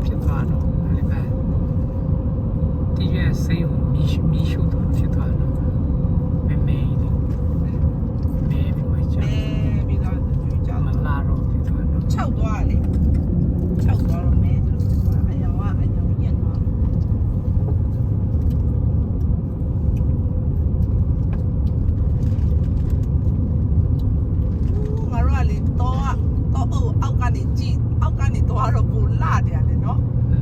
ဖြစ်သွားတော့ဒီပဲတည့်ရဲ့စိတ်ကိုမီးရှို့တော့ဖြစ်သွားတော့မဲမဲလေးမဲပြီးမှကြာ ပြီးတော့ကျွေးကြ မလာတော့ဖြစ်သွားတော့ 6သွားလေ6သွားတော့မဲဆိုတော့အယောင်ညက်သွားငါတို့ကလေတော့အောက်ကနေကြည့်အောက်ကနေသွားတော့ကိုလာတယ်လေနော် အ